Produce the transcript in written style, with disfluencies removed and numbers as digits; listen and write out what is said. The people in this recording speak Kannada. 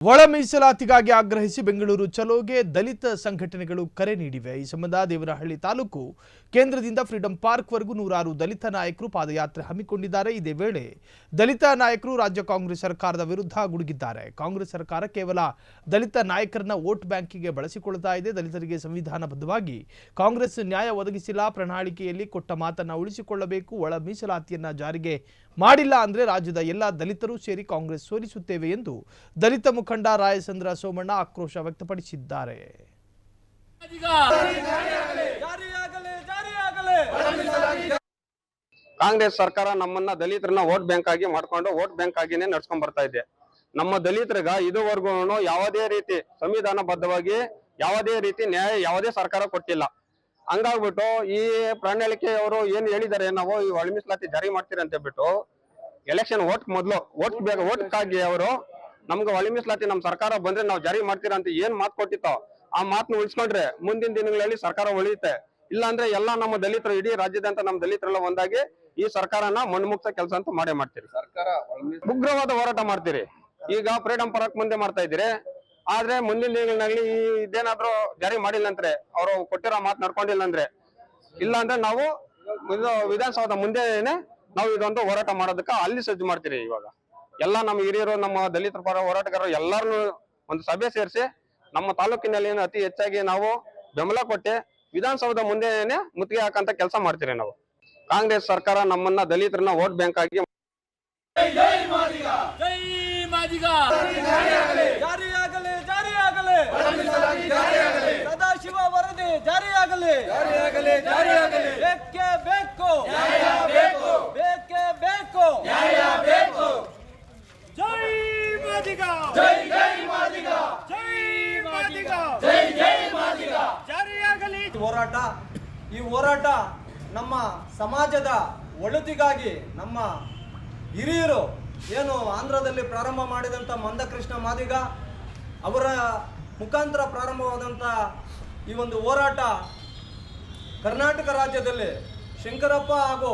ಒಳ ಮೀಸಲಾತಿಗಾಗಿ ಆಗ್ರಹಿಸಿ ಬೆಂಗಳೂರು ಚಲೋಗೆ ದಲಿತ ಸಂಘಟನೆಗಳು ಕರೆ ನೀಡಿವೆ। ಈ ಸಂಬಂಧ ದೇವನಹಳ್ಳಿ ತಾಲೂಕು ಕೇಂದ್ರದಿಂದ ಫ್ರೀಡಂ ಪಾರ್ಕ್ ವರೆಗೂ ನೂರಾರು ದಲಿತ ನಾಯಕರು ಪಾದಯಾತ್ರೆ ಹಮ್ಮಿಕೊಂಡಿದ್ದಾರೆ। ಇದೇ ವೇಳೆ ದಲಿತ ನಾಯಕರು ರಾಜ್ಯ ಕಾಂಗ್ರೆಸ್ ಸರ್ಕಾರದ ವಿರುದ್ಧ ಗುಡುಗಿದ್ದಾರೆ। ಕಾಂಗ್ರೆಸ್ ಸರ್ಕಾರ ಕೇವಲ ದಲಿತ ನಾಯಕರನ್ನ ವೋಟ್ ಬ್ಯಾಂಕಿಗೆ ಬಳಸಿಕೊಳ್ಳುತ್ತಾ ಇದೆ। ದಲಿತರಿಗೆ ಸಂವಿಧಾನಬದ್ಧವಾಗಿ ಕಾಂಗ್ರೆಸ್ ನ್ಯಾಯ ಒದಗಿಸಿಲ್ಲ, ಪ್ರಣಾಳಿಕೆಯಲ್ಲಿ ಕೊಟ್ಟ ಮಾತನ್ನ ಉಳಿಸಿಕೊಳ್ಳಬೇಕು, ಒಳ ಮೀಸಲಾತಿಯನ್ನ ಜಾರಿಗೆ ಮಾಡಿಲ್ಲ ಅಂದ್ರೆ ರಾಜ್ಯದ ಎಲ್ಲ ದಲಿತರು ಸೇರಿ ಕಾಂಗ್ರೆಸ್ ಸೋಲಿಸುತ್ತೇವೆ ಎಂದು ದಲಿತ ಮುಖಂಡ ರಾಯಚಂದ್ರ ಸೋಮಣ್ಣ ಆಕ್ರೋಶ ವ್ಯಕ್ತಪಡಿಸಿದ್ದಾರೆ। ಕಾಂಗ್ರೆಸ್ ಸರ್ಕಾರ ನಮ್ಮನ್ನ ದಲಿತರನ್ನ ವೋಟ್ ಬ್ಯಾಂಕ್ ಆಗಿ ಮಾಡ್ಕೊಂಡು ವೋಟ್ ಬ್ಯಾಂಕ್ ಆಗಿನೇ ನಡ್ಸ್ಕೊಂಡ್ ಬರ್ತಾ ಇದೆ। ನಮ್ಮ ದಲಿತರಿಗ ಇದುವರೆಗೂ ಯಾವುದೇ ರೀತಿ ಸಂವಿಧಾನಬದ್ಧವಾಗಿ ಯಾವುದೇ ರೀತಿ ನ್ಯಾಯ ಯಾವುದೇ ಸರ್ಕಾರ ಕೊಟ್ಟಿಲ್ಲ। ಹಂಗಾಗ್ಬಿಟ್ಟು ಈ ಪ್ರಣಾಳಿಕೆ ಅವರು ಏನ್ ಹೇಳಿದ್ದಾರೆ, ನಾವು ಈ ಒಳ ಮೀಸಲಾತಿ ಜಾರಿ ಮಾಡ್ತೀರಿ ಅಂತ ಹೇಳ್ಬಿಟ್ಟು ಎಲೆಕ್ಷನ್ ಮೊದಲು ಓಟ್ಗಾಗಿ ಅವರು ನಮ್ಗೆ ಒಳ ಮೀಸಲಾತಿ ನಮ್ಮ ಸರ್ಕಾರ ಬಂದ್ರೆ ನಾವು ಜಾರಿ ಮಾಡ್ತೀರಾ ಅಂತ ಏನ್ ಮಾತು ಕೊಟ್ಟಿತ್ತೋ ಆ ಮಾತನ್ನ ಉಳಿಸ್ಕೊಂಡ್ರೆ ಮುಂದಿನ ದಿನಗಳಲ್ಲಿ ಸರ್ಕಾರ ಉಳಿಯುತ್ತೆ। ಇಲ್ಲ ಅಂದ್ರೆ ಎಲ್ಲಾ ನಮ್ಮ ದಲಿತರು ಇಡೀ ರಾಜ್ಯದಂತ ನಮ್ಮ ದಲಿತರೆಲ್ಲ ಒಂದಾಗಿ ಈ ಸರ್ಕಾರನ ಮಣ್ಣುಮುಕ್ತ ಕೆಲಸ ಅಂತ ಮಾಡೇ ಮಾಡ್ತೀರಿ। ಸರ್ಕಾರ ಉಗ್ರವಾದ ಹೋರಾಟ ಮಾಡ್ತೀರಿ। ಈಗ ಫ್ರೀಡಂ ಪಾರ್ಕ್ ಮುಂದೆ ಮಾಡ್ತಾ ಇದ್ದೀರಿ, ಆದ್ರೆ ಮುಂದಿನ ದಿನಗಳಲ್ಲಿ ಇದೇನಾದ್ರೂ ಜಾರಿ ಮಾಡಿಲ್ಲ ಅಂದ್ರೆ ಅವರು ಕೊಟ್ಟಿರೋ ಮಾತು ನಡ್ಕೊಂಡಿಲ್ಲ ಅಂದ್ರೆ ಇಲ್ಲ ಅಂದ್ರೆ ನಾವು ವಿಧಾನಸೌಧ ಮುಂದೆನೆ ನಾವು ಇದೊಂದು ಹೋರಾಟ ಮಾಡೋದಕ್ಕೆ ಅಲ್ಲಿ ಸಜ್ಜು ಮಾಡ್ತೀರಿ। ಇವಾಗ ಎಲ್ಲ ನಮ್ಮ ಹಿರಿಯರು ನಮ್ಮ ದಲಿತರ ಪರ ಹೋರಾಟಗಾರರು ಎಲ್ಲಾರನ್ನು ಒಂದು ಸಭೆ ಸೇರಿಸಿ ನಮ್ಮ ತಾಲೂಕಿನಲ್ಲಿ ಅತಿ ಹೆಚ್ಚಾಗಿ ನಾವು ಬೆಂಬಲ ಕೊಟ್ಟು ವಿಧಾನಸೌಧ ಮುಂದೆನೆ ಮುತ್ತಿಗೆ ಹಾಕಂತ ಕೆಲಸ ಮಾಡ್ತೀರಿ ನಾವು। ಕಾಂಗ್ರೆಸ್ ಸರ್ಕಾರ ನಮ್ಮನ್ನ ದಲಿತರನ್ನ ವೋಟ್ ಬ್ಯಾಂಕ್ ಆಗಿ ಸದಾಶಿವ ವರದಿ ಜಾರಿಯಾಗಲಿ, ಬೇಕೇ ಬೇಕು, ಬೇಕೇ ಬೇಕು, ಜೈ ಮಾದಿಗ, ಜೈ ಜೈ ಮಾದಿಗ, ಜೈ ಮಾದಿಗ, ಜೈ ಜೈ ಮಾದಿಗ ಜಾರಿಯಾಗಲಿ। ಈ ಹೋರಾಟ ನಮ್ಮ ಸಮಾಜದ ಒಳಿತಿಗಾಗಿ ನಮ್ಮ ಹಿರಿಯರು ಏನು ಆಂಧ್ರದಲ್ಲಿ ಪ್ರಾರಂಭ ಮಾಡಿದಂಥ ಮಂದಕೃಷ್ಣ ಮಾದಿಗ ಅವರ ಮುಖಾಂತರ ಪ್ರಾರಂಭವಾದಂಥ ಈ ಒಂದು ಹೋರಾಟ ಕರ್ನಾಟಕ ರಾಜ್ಯದಲ್ಲಿ ಶಂಕರಪ್ಪ ಹಾಗೂ